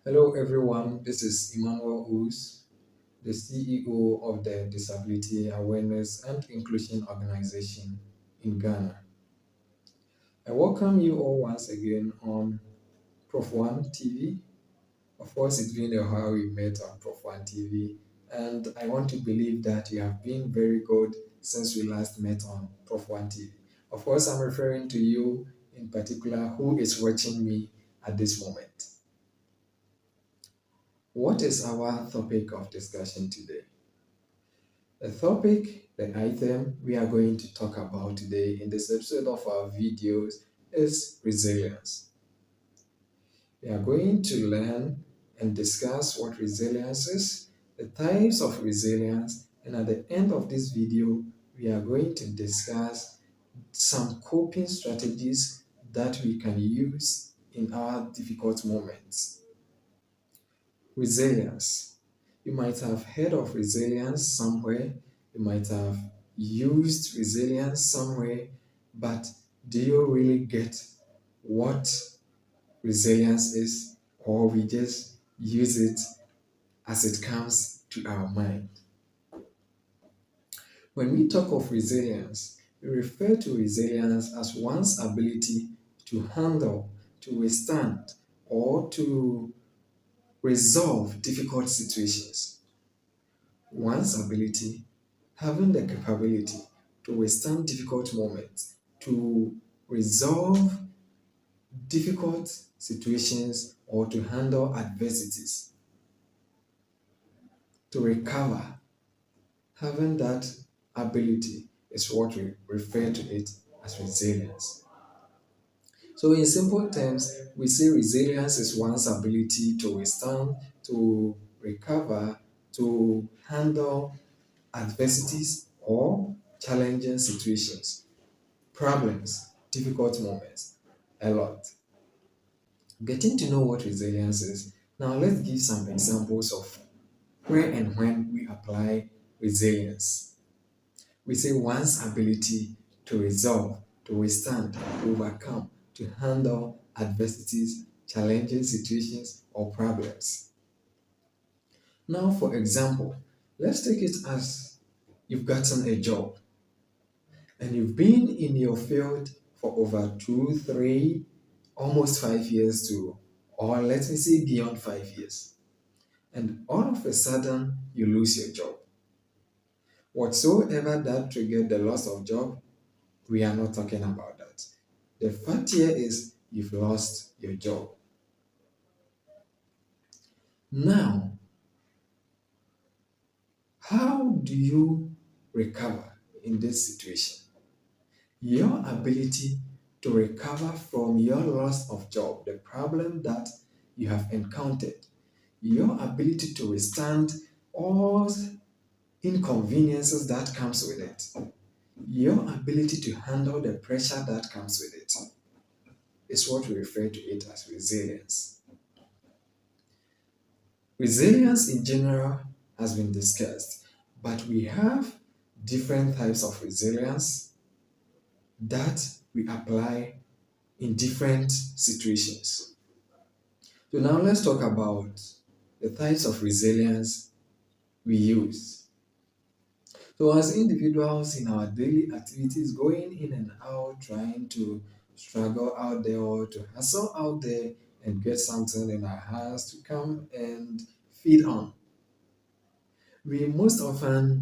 Hello, everyone. This is Emmanuel Us, the CEO of the Disability Awareness and Inclusion Organization in Ghana. I welcome you all once again on Prof One TV. Of course, it's been a while we met on Prof One TV, and I want to believe that you have been very good since we last met on Prof One TV. Of course, I'm referring to you in particular who is watching me at this moment. What is our topic of discussion today? The topic, the item we are going to talk about today in this episode of our videos is resilience. We are going to learn and discuss what resilience is, the types of resilience, and at the end of this video, we are going to discuss some coping strategies that we can use in our difficult moments. Resilience. You might have heard of resilience somewhere, you might have used resilience somewhere, but do you really get what resilience is, or we just use it as it comes to our mind? When we talk of resilience, we refer to resilience as one's ability to handle, to withstand, or to resolve difficult situations. One's ability, having the capability to withstand difficult moments, to resolve difficult situations, or to handle adversities, to recover. Having that ability is what we refer to it as resilience. So, in simple terms, we say resilience is one's ability to withstand, to recover, to handle adversities or challenging situations, problems, difficult moments, a lot. Getting to know what resilience is, now let's give some examples of where and when we apply resilience. We say one's ability to resolve, to withstand, to overcome, to handle adversities, challenging situations, or problems. Now, for example, let's take it as you've gotten a job and you've been in your field for over 2, 3, almost 5 years to, or let me say beyond 5 years, and all of a sudden you lose your job. Whatsoever that triggered the loss of job, we are not talking about that. The fact here is you've lost your job. Now, how do you recover in this situation? Your ability to recover from your loss of job, the problem that you have encountered, your ability to withstand all inconveniences that comes with it, your ability to handle the pressure that comes with it, is what we refer to it as resilience. Resilience in general has been discussed, but we have different types of resilience that we apply in different situations. So now let's talk about the types of resilience we use. So as individuals in our daily activities, going in and out, trying to struggle out there or to hustle out there and get something in our hands to come and feed on, we most often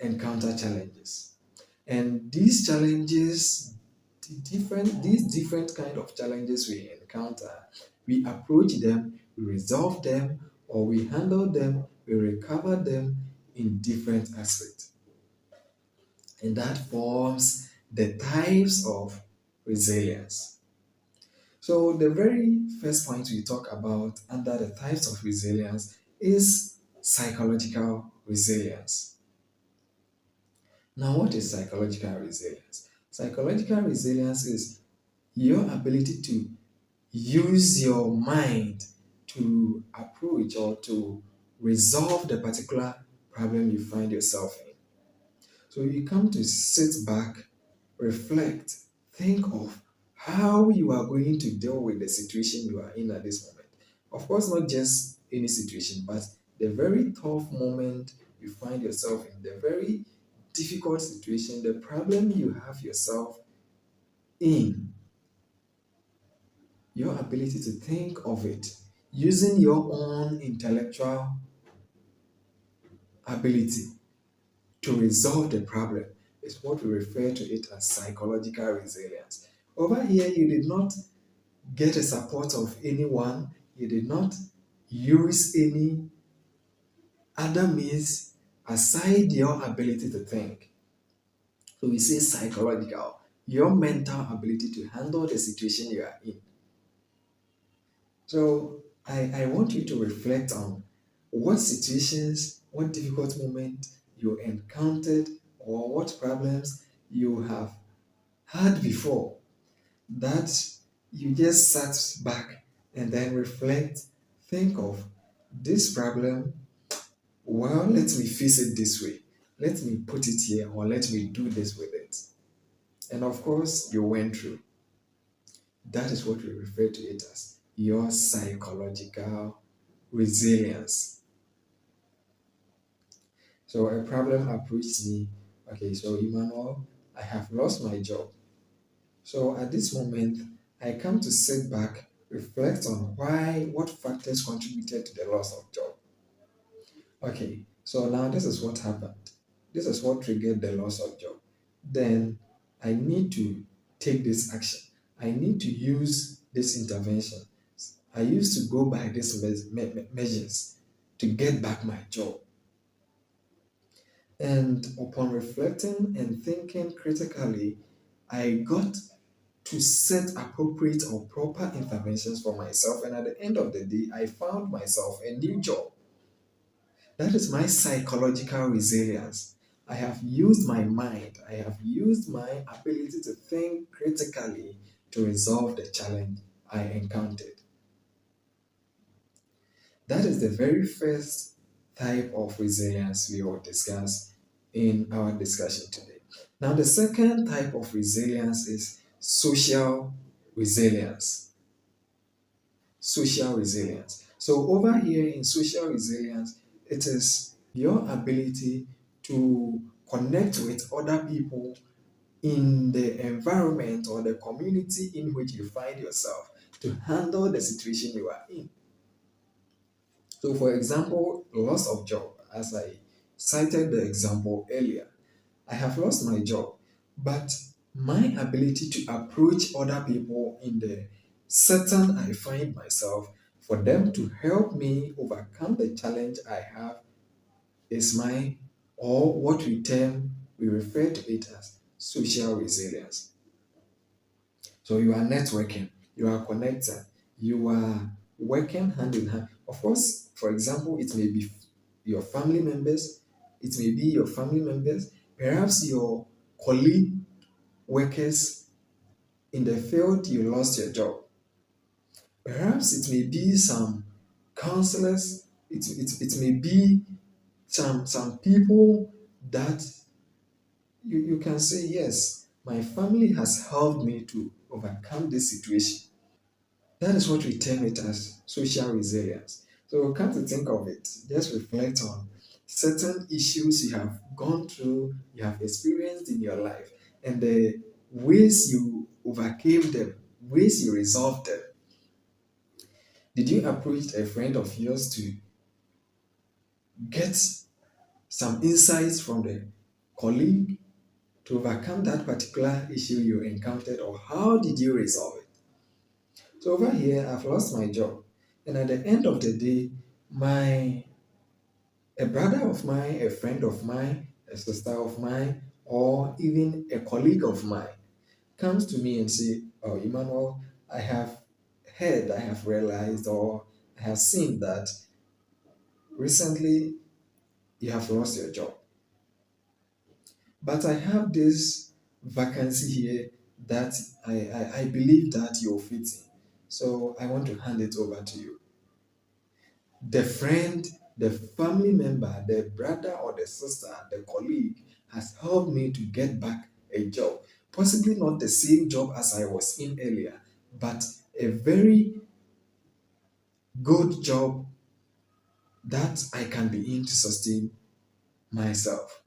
encounter challenges. And these challenges, these different kind of challenges we encounter, we approach them, we resolve them, or we handle them, we recover them in different aspects. And that forms the types of resilience. So the very first point we talk about under the types of resilience is psychological resilience. Now, what is psychological resilience? Psychological resilience is your ability to use your mind to approach or to resolve the particular problem you find yourself in. So you come to sit back, reflect, think of how you are going to deal with the situation you are in at this moment. Of course, not just any situation, but the very tough moment you find yourself in, the very difficult situation, the problem you have yourself in, your ability to think of it using your own intellectual ability to resolve the problem is what we refer to it as psychological resilience. Over here, you did not get the support of anyone, you did not use any other means aside your ability to think. So we say psychological, your mental ability to handle the situation you are in. So I want you to reflect on what situations, what difficult moments you encountered, or what problems you have had before that you just sat back and then reflect, think of this problem. Well, let me face it this way. Let me put it here, or let me do this with it. And of course, you went through. That is what we refer to it as your psychological resilience. So a problem approached me. Okay, so Emmanuel, I have lost my job. So at this moment, I come to sit back, reflect on what factors contributed to the loss of job. Okay, so now this is what happened. This is what triggered the loss of job. Then I need to take this action. I need to use this intervention. I used to go by these measures to get back my job. And upon reflecting and thinking critically, I got to set appropriate or proper interventions for myself. And at the end of the day, I found myself a new job. That is my psychological resilience. I have used my mind, I have used my ability to think critically to resolve the challenge I encountered. That is the very first type of resilience we will discuss in our discussion today. Now, the second type of resilience is social resilience. Social resilience. So, over here in social resilience, it is your ability to connect with other people in the environment or the community in which you find yourself to handle the situation you are in. So, for example, loss of job, as I cited the example earlier, I have lost my job, but my ability to approach other people in the setting I find myself for them to help me overcome the challenge I have is my, or what we refer to it as social resilience. So you are networking, you are connecting, you are working hand in hand. Of course, for example, it may be your family members, it may be your family members, perhaps your colleague workers in the field you lost your job. Perhaps it may be some counselors, it may be some people that you can say, yes, my family has helped me to overcome this situation. That is what we term it as social resilience. So come to think of it, just reflect on certain issues you have gone through, you have experienced in your life, and the ways you overcame them, ways you resolved them. Did you approach a friend of yours to get some insights from the colleague to overcome that particular issue you encountered, or how did you resolve it? So over here, I've lost my job, and at the end of the day, my a brother of mine, a friend of mine, a sister of mine, or even a colleague of mine comes to me and say, "Oh, Emmanuel, I have heard, I have realized, or I have seen that recently you have lost your job. But I have this vacancy here that I believe that you're fitting. So I want to hand it over to you." The friend, the family member, the brother or the sister, the colleague has helped me to get back a job. Possibly not the same job as I was in earlier, but a very good job that I can be in to sustain myself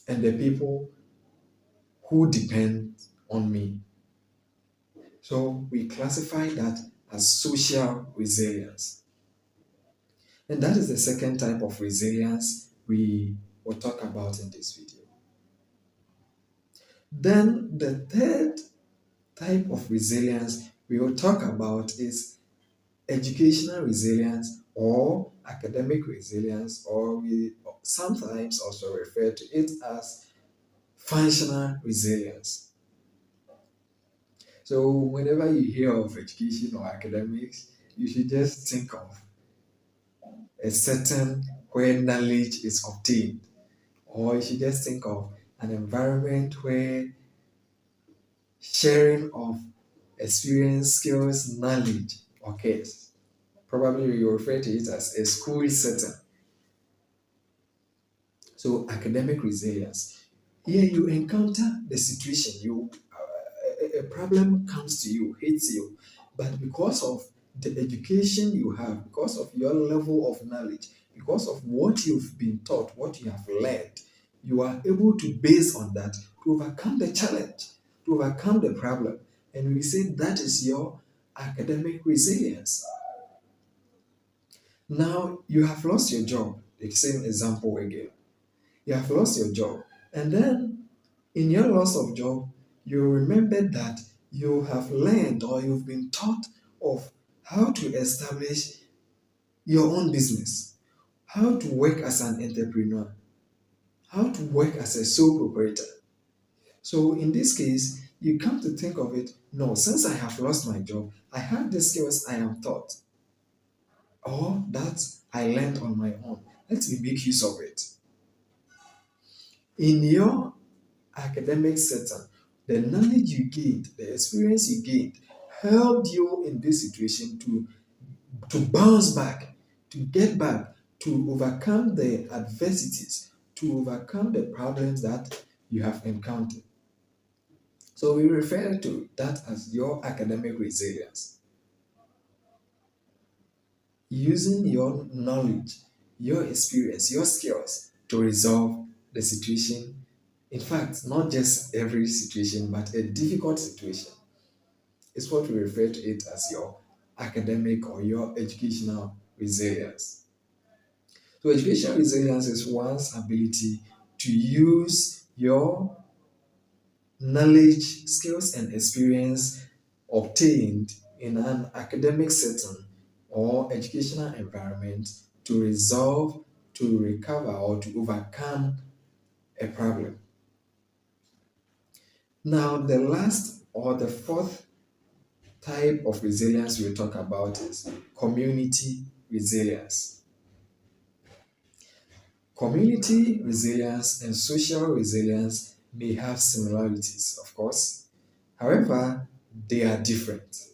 and the people who depend on me. So we classify that as social resilience. And that is the second type of resilience we will talk about in this video. Then the third type of resilience we will talk about is educational resilience or academic resilience, or we sometimes also refer to it as functional resilience. So whenever you hear of education or academics, you should just think of a setting where knowledge is obtained, or you should just think of an environment where sharing of experience, skills, knowledge occurs. Probably you refer to it as a school setting. So academic resilience. Here you encounter the situation, a problem comes to you, hits you, but because of the education you have, because of your level of knowledge, because of what you've been taught, what you have learned, you are able to base on that to overcome the challenge, to overcome the problem. And we say that is your academic resilience. Now you have lost your job, the same example again. You have lost your job. And then in your loss of job, you remember that you have learned or you've been taught of how to establish your own business, how to work as an entrepreneur, how to work as a sole proprietor. So in this case, you come to think of it, no, since I have lost my job, I have the skills I am taught or that I learned on my own. Let me make use of it. In your academic setting, the knowledge you gained, the experience you gained, helped you in this situation to bounce back, to get back, to overcome the adversities, to overcome the problems that you have encountered. So we refer to that as your academic resilience. Using your knowledge, your experience, your skills to resolve the situation. In fact, not just every situation, but a difficult situation is what we refer to it as your academic or your educational resilience. So educational resilience is one's ability to use your knowledge, skills, and experience obtained in an academic setting or educational environment to resolve, to recover, or to overcome a problem. Now, the last or the fourth type of resilience we'll talk about is community resilience. Community resilience and social resilience may have similarities, of course. However, they are different.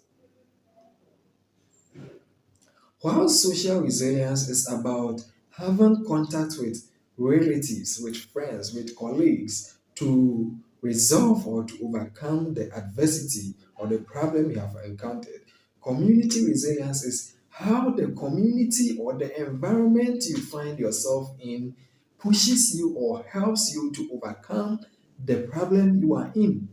While social resilience is about having contact with relatives, with friends, with colleagues to resolve or to overcome the adversity or the problem you have encountered, community resilience is how the community or the environment you find yourself in pushes you or helps you to overcome the problem you are in.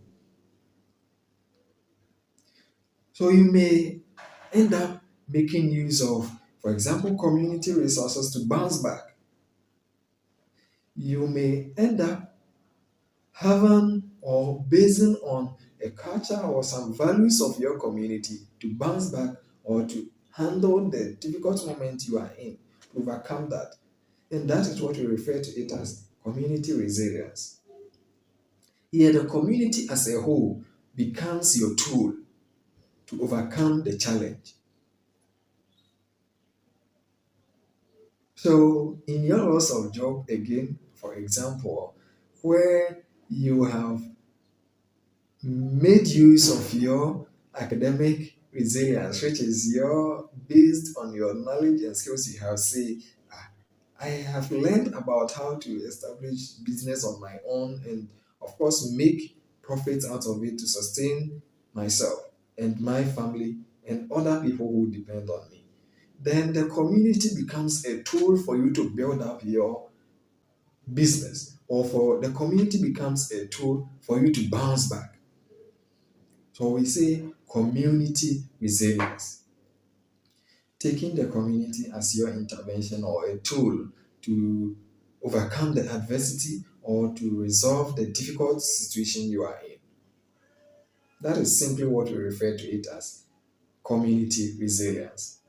So you may end up making use of, for example, community resources to bounce back. You may end up having or basing on a culture or some values of your community to bounce back or to handle the difficult moment you are in, to overcome that. And that is what we refer to it as community resilience. Here, the community as a whole becomes your tool to overcome the challenge. So, in your loss of job, again, for example, where you have made use of your academic resilience, which is your based on your knowledge and skills you have, say, "Ah, I have learned about how to establish business on my own and, of course, make profits out of it to sustain myself and my family and other people who depend on me. Then the community becomes a tool for you to build up your business, or for the community becomes a tool for you to bounce back. So we say community resilience, taking the community as your intervention or a tool to overcome the adversity or to resolve the difficult situation you are in. That is simply what we refer to it as community resilience.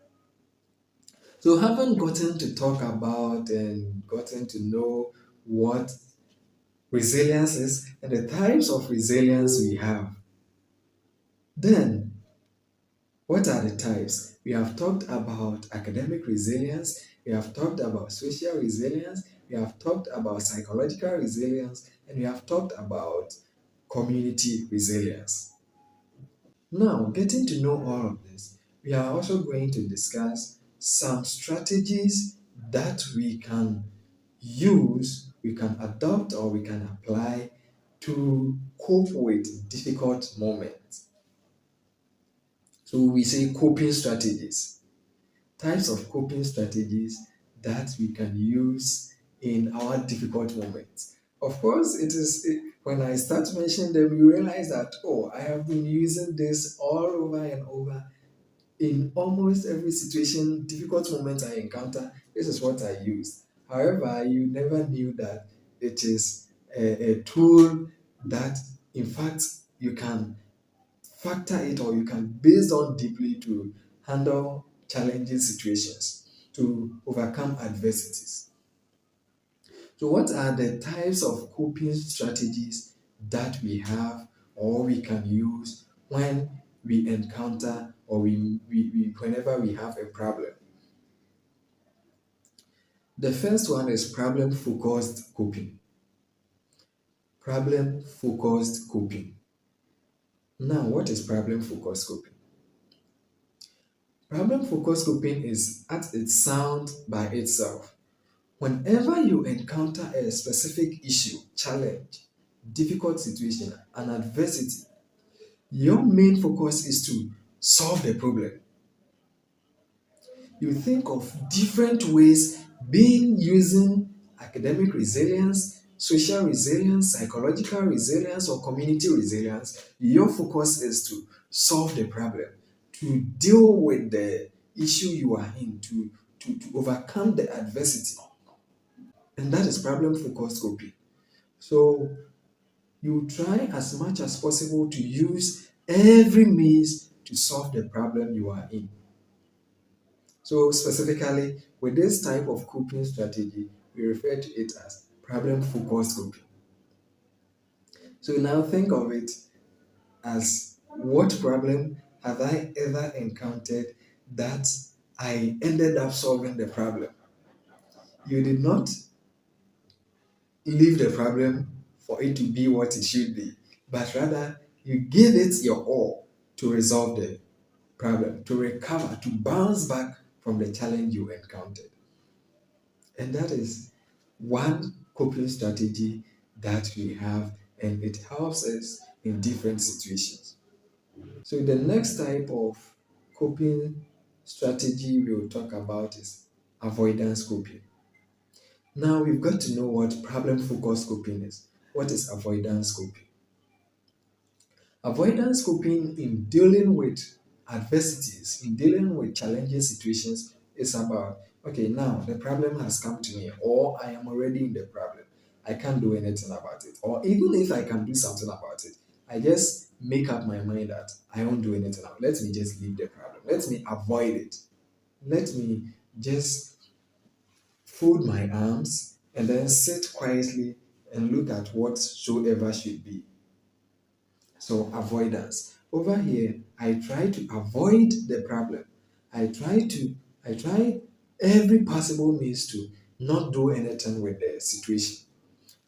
So, having gotten to talk about and gotten to know what resilience is and the types of resilience we have, then what are the types? We have talked about academic resilience, we have talked about social resilience, we have talked about psychological resilience, and we have talked about community resilience. Now, getting to know all of this, we are also going to discuss some strategies that we can use, we can adopt, or we can apply to cope with difficult moments. So, we say coping strategies, types of coping strategies that we can use in our difficult moments. Of course, when I start mentioning them, you realize that, oh, I have been using this all over and over in almost every situation, difficult moment I encounter. This is what I use. However, you never knew that it is a tool that, in fact, you can factor it or you can base on deeply to handle challenging situations, to overcome adversities. So, what are the types of coping strategies that we have or we can use when we encounter or whenever we have a problem? The first one is problem focused coping. Problem focused coping. Now, what is problem focused coping? Problem focused coping is at its sound by itself. Whenever you encounter a specific issue, challenge, difficult situation, an adversity, your main focus is to solve the problem. You think of different ways, being using academic resilience, social resilience, psychological resilience, or community resilience. Your focus is to solve the problem, to deal with the issue you are in, to overcome the adversity. And that is problem focused coping. So you try as much as possible to use every means to solve the problem you are in. So specifically, with this type of coping strategy, we refer to it as problem focused coping. So now think of it as, what problem have I ever encountered that I ended up solving the problem? You did not leave the problem for it to be what it should be, but rather you gave it your all to resolve the problem, to recover, to bounce back from the challenge you encountered. And that is one coping strategy that we have, and it helps us in different situations. So, the next type of coping strategy we will talk about is avoidance coping. Now, we've got to know what problem focused coping is. What is avoidance coping? Avoidance coping in dealing with adversities, in dealing with challenging situations, is about, okay, now the problem has come to me, or I am already in the problem. I can't do anything about it. Or even if I can do something about it, I just make up my mind that I won't do anything about it. Let me just leave the problem. Let me avoid it. Let me just fold my arms and then sit quietly and look at whatsoever should be. So avoidance. Over here, I try to avoid the problem. I try every possible means to not do anything with the situation.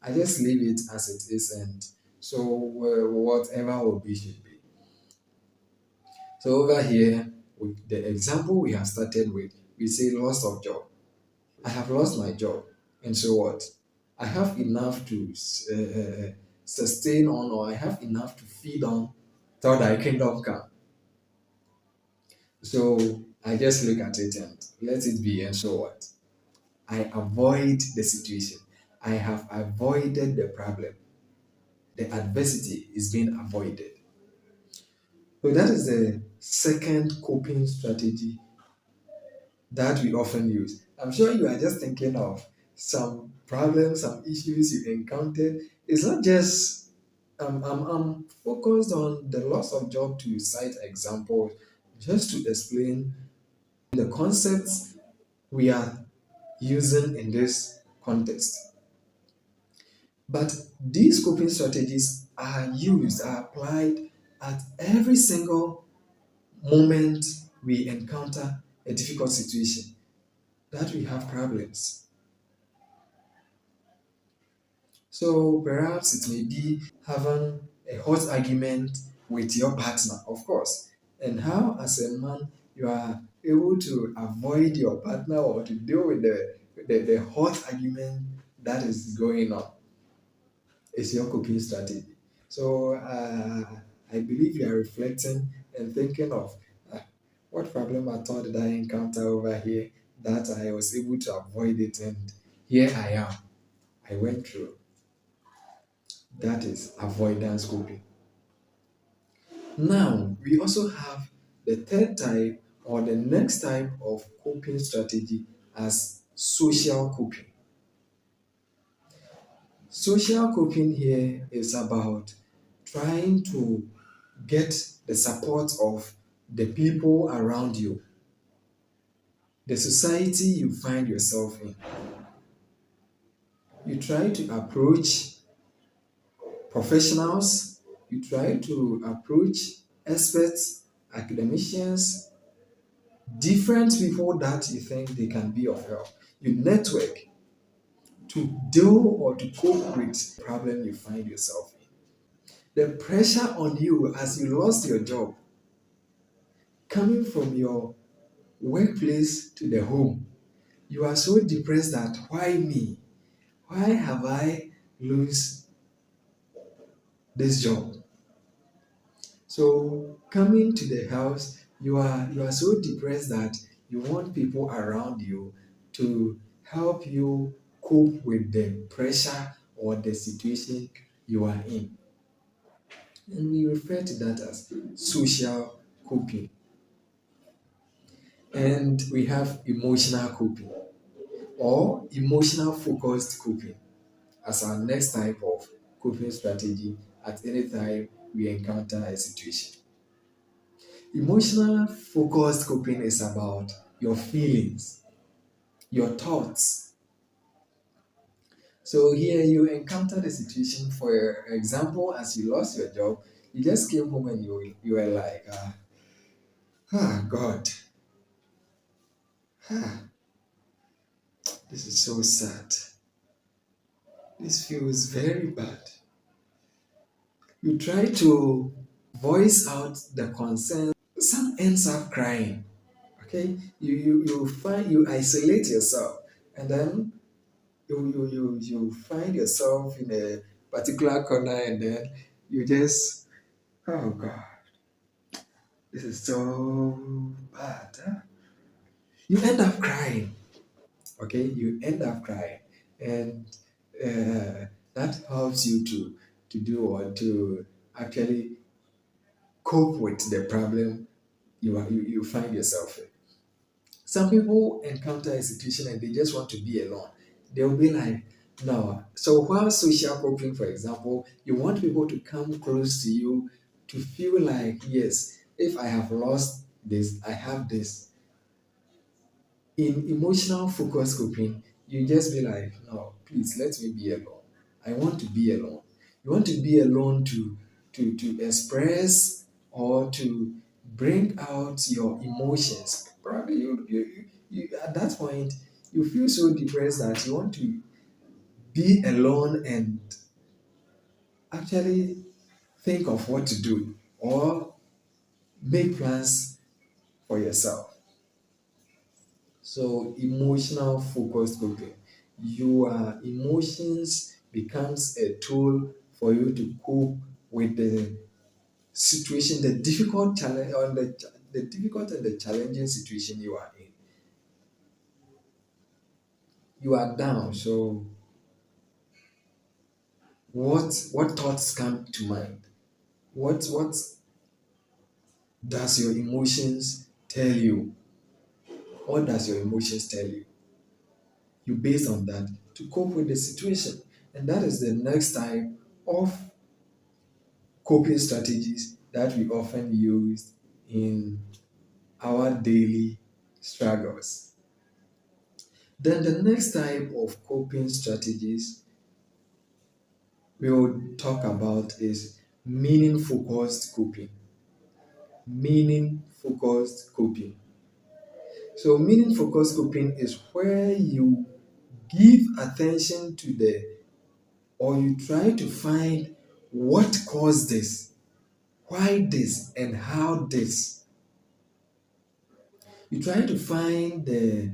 I just leave it as it is, and so whatever will be should be. So over here, with the example we have started with, we say loss of job. I have lost my job, and so what? I have enough to sustain on, or I have enough to feed on till thy kingdom come. So I just look at it and let it be, and so what? I avoid the situation. I have avoided the problem. The adversity is being avoided. So that is the second coping strategy that we often use. I'm sure you are just thinking of some problems, some issues you encountered. It's not just I'm focused on the loss of job to cite examples just to explain the concepts we are using in this context. But these coping strategies are applied at every single moment we encounter a difficult situation, that we have problems. So perhaps it may be having a hot argument with your partner, of course. And how, as a man, you are able to avoid your partner or to deal with the hot argument that is going on is your coping strategy. So I believe you are reflecting and thinking of uh, what problem I thought did I encounter over here that I was able to avoid it, and here I am. I went through. That is avoidance coping. Now, we also have the third type or the next type of coping strategy as social coping. Social coping here is about trying to get the support of the people around you, the society you find yourself in. You try to approach professionals, you try to approach experts, academicians, different people that you think they can be of help. You network to deal or to cope with the problem you find yourself in. The pressure on you as you lost your job, coming from your workplace to the home, you are so depressed that why me? Why have I lose this job? So coming to the house, you are so depressed that you want people around you to help you cope with the pressure or the situation you are in. And we refer to that as social coping. And we have emotional coping or emotional focused coping as our next type of coping strategy at any time we encounter a situation. Emotional focused coping is about your feelings, your thoughts. So here you encountered a situation, for example, as you lost your job, you just came home and you were like, God, ah, this is so sad. This feels very bad. You try to voice out the concern. Some ends up crying. Okay, you isolate yourself, and then you find yourself in a particular corner, and then you just, oh God, this is so bad. Huh? You end up crying. Okay, you end up crying, and that helps you to do or to actually cope with the problem you find yourself in. Some people encounter a situation and they just want to be alone. They'll be like, no. So while social coping, for example, you want people to come close to you to feel like, yes, if I have lost this, I have this. In emotional focus coping, you just be like, no, please let me be alone. I want to be alone. You want to be alone to express or to bring out your emotions. Probably you at that point you feel so depressed that you want to be alone and actually think of what to do or make plans for yourself. So emotional focused coping. Your emotions becomes a tool for you to cope with the situation, the difficult challenge or the the difficult and the challenging situation you are in. You are down, so what thoughts come to mind? What does your emotions tell you? What does your emotions tell you? You base on that to cope with the situation. And that is the next type of coping strategies that we often use in our daily struggles. Then the next type of coping strategies we will talk about is meaning focused coping. Meaning focused coping. So, meaning focused coping is where you give attention to the, or you try to find what caused this, why this, and how this. You try to find the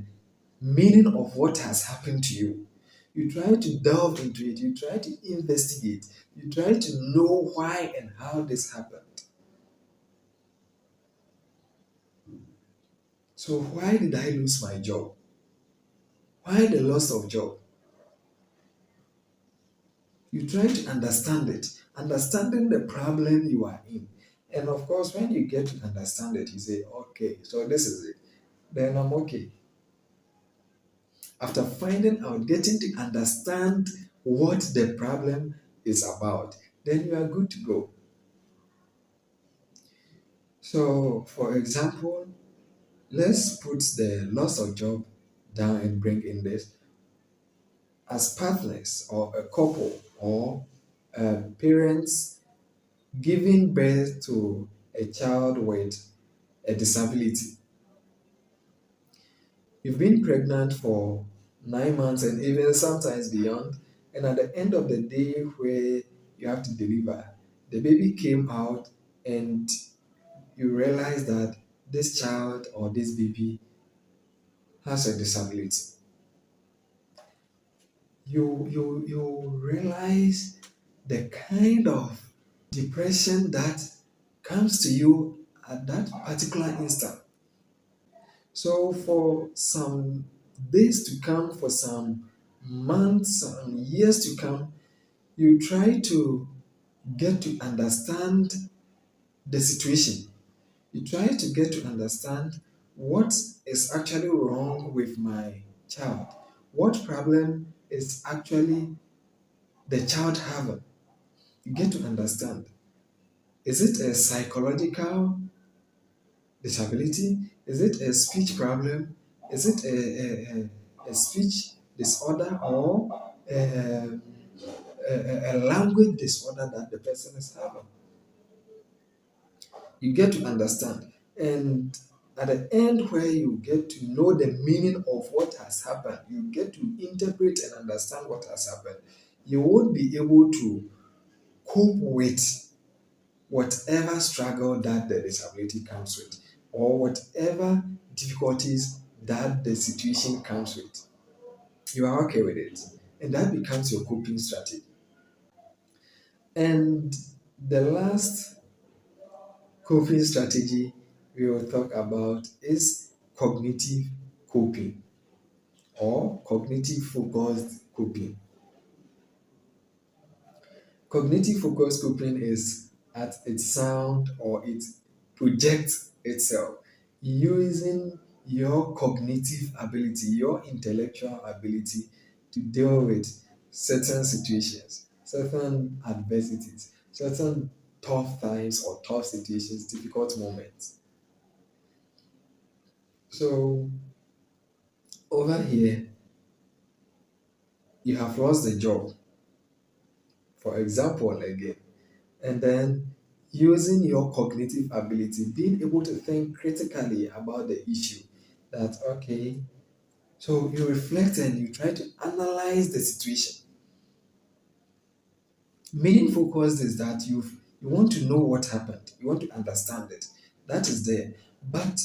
meaning of what has happened to you. You try to delve into it, you try to investigate, you try to know why and how this happened. So, why did I lose my job? Why the loss of job? You try to understand it, understanding the problem you are in. And of course, when you get to understand it, you say, okay, so this is it. Then I'm okay. After finding out, getting to understand what the problem is about, then you are good to go. So, for example, let's put the loss of job down and bring in this as partners or a couple or parents giving birth to a child with a disability. You've been pregnant for 9 months and even sometimes beyond, and at the end of the day, where you have to deliver, the baby came out, and you realize that this child or this baby has a disability. You realize the kind of depression that comes to you at that particular instant. So for some days to come, for some months and years to come, you try to get to understand the situation. You try to get to understand what is actually wrong with my child. What problem is actually the child having? You get to understand. Is it a psychological disability? Is it a speech problem? Is it a speech disorder or a language disorder that the person is having? You get to understand. And at the end, where you get to know the meaning of what has happened, you get to interpret and understand what has happened. You won't be able to cope with whatever struggle that the disability comes with, or whatever difficulties that the situation comes with. You are okay with it, and that becomes your coping strategy. And the last coping strategy we will talk about is cognitive coping or cognitive focused coping. Cognitive focused coping is at its sound or it projects itself using your cognitive ability, your intellectual ability to deal with certain situations, certain adversities, certain tough times or tough situations, difficult moments. So over here, you have lost the job, for example, again, and then using your cognitive ability, being able to think critically about the issue. That okay, so you reflect and you try to analyze the situation. Meaning focused is that you want to know what happened, you want to understand it. That is there. But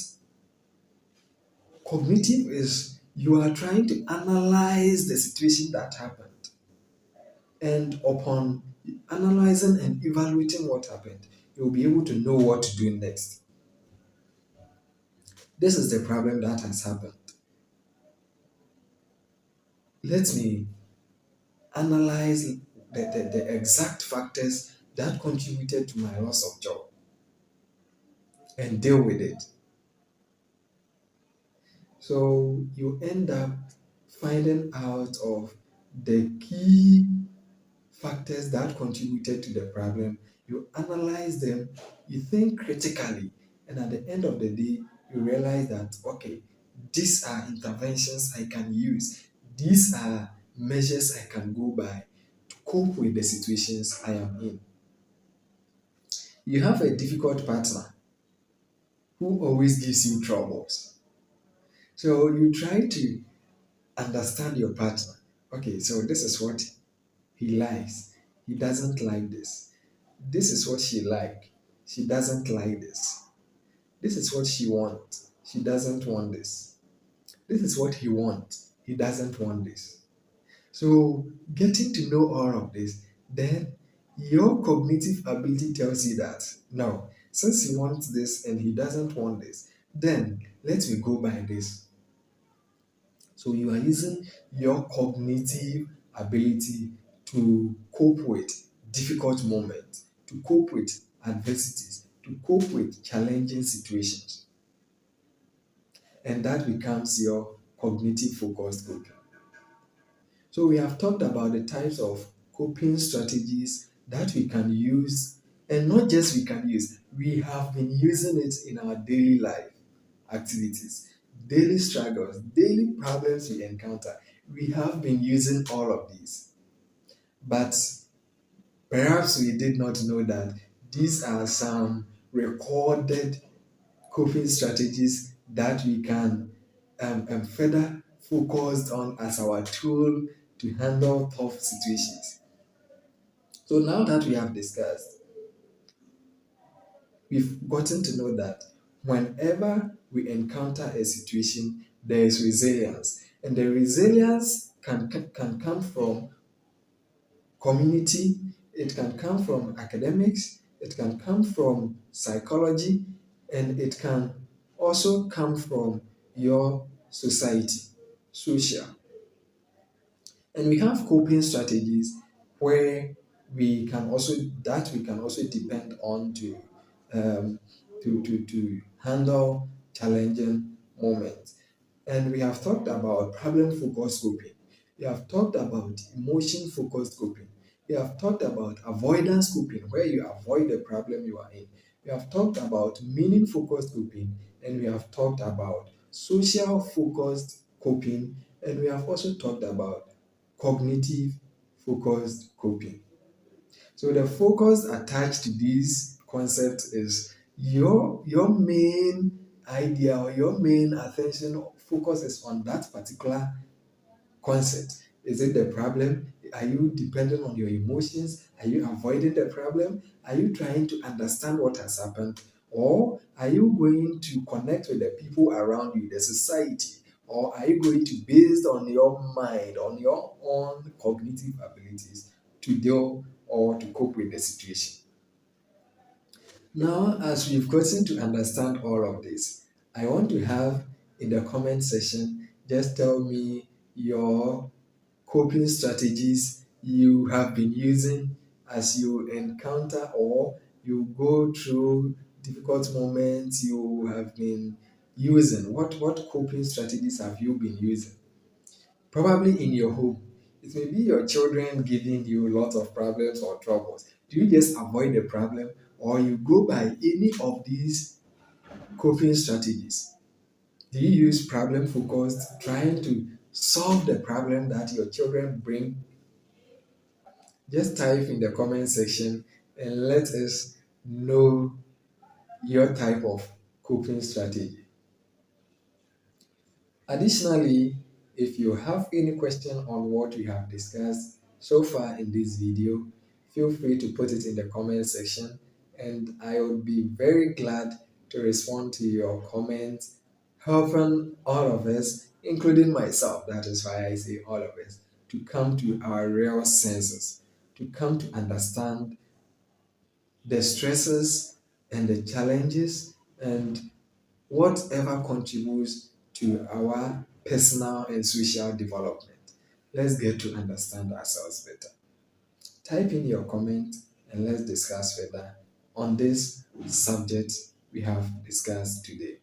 cognitive is you are trying to analyze the situation that happened. And upon analyzing and evaluating what happened, you'll be able to know what to do next. This is the problem that has happened. Let me analyze the exact factors that contributed to my loss of job and deal with it. So you end up finding out of the key factors that contributed to the problem. You analyze them, you think critically, and at the end of the day, you realize that okay, these are interventions I can use, these are measures I can go by to cope with the situations I am in. You have a difficult partner who always gives you troubles. So you try to understand your partner. Okay, so this is what he likes. He doesn't like this. This is what she like. She doesn't like this. This is what she wants. She doesn't want this. This is what he wants. He doesn't want this. So getting to know all of this, then your cognitive ability tells you that no, since he wants this and he doesn't want this, then let me go by this. So you are using your cognitive ability to cope with difficult moments, to cope with adversities, to cope with challenging situations. And that becomes your cognitive focused coping. So we have talked about the types of coping strategies that we can use, and not just we can use, we have been using it in our daily life activities, daily struggles, daily problems we encounter. We have been using all of these. But perhaps we did not know that these are some recorded coping strategies that we can further focus on as our tool to handle tough situations. So now that we have discussed, we've gotten to know that whenever we encounter a situation, there is resilience. And the resilience can come from community, it can come from academics, it can come from psychology, and it can also come from your society, social. And we have coping strategies where we can also depend on um, to handle challenging moments. And we have talked about problem focused coping. We have talked about emotion focused coping. We have talked about avoidance coping, where you avoid the problem you are in. We have talked about meaning focused coping, and we have talked about social focused coping, and we have also talked about cognitive focused coping. So the focus attached to this concept is your main idea or your main attention focus is on that particular concept. Is it the problem? Are you dependent on your emotions? Are you avoiding the problem? Are you trying to understand what has happened? Or are you going to connect with the people around you, the society? Or are you going to, based on your mind, on your own cognitive abilities, to deal or to cope with the situation? Now, as we've gotten to understand all of this, I want to have in the comment section, just tell me your coping strategies you have been using as you encounter or you go through difficult moments you have been using. What coping strategies have you been using? Probably in your home. It may be your children giving you a lot of problems or troubles. Do you just avoid the problem or you go by any of these coping strategies? Do you use problem focused, trying to solve the problem that your children bring? Just type in the comment section and let us know your type of coping strategy. Additionally, if you have any question on what we have discussed so far in this video, feel free to put it in the comment section and I would be very glad to respond to your comments, helping all of us, including myself, that is why I say all of us, to come to our real senses, to come to understand the stresses and the challenges and whatever contributes to our personal and social development. Let's get to understand ourselves better. Type in your comment and let's discuss further on this subject we have discussed today.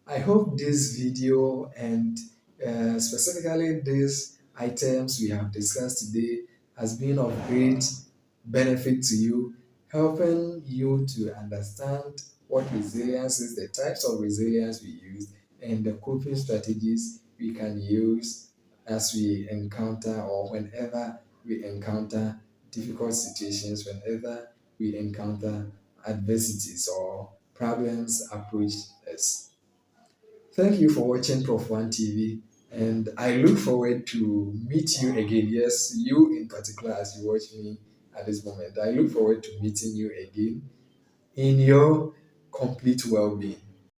I hope this video and specifically these items we have discussed today has been of great benefit to you, helping you to understand what resilience is, the types of resilience we use, and the coping strategies we can use as we encounter or whenever we encounter difficult situations, whenever we encounter adversities or problems approach us. Thank you for watching Prof. One TV, and I look forward to meet you again. Yes, you in particular, as you watch me at this moment. I look forward to meeting you again in your complete well-being.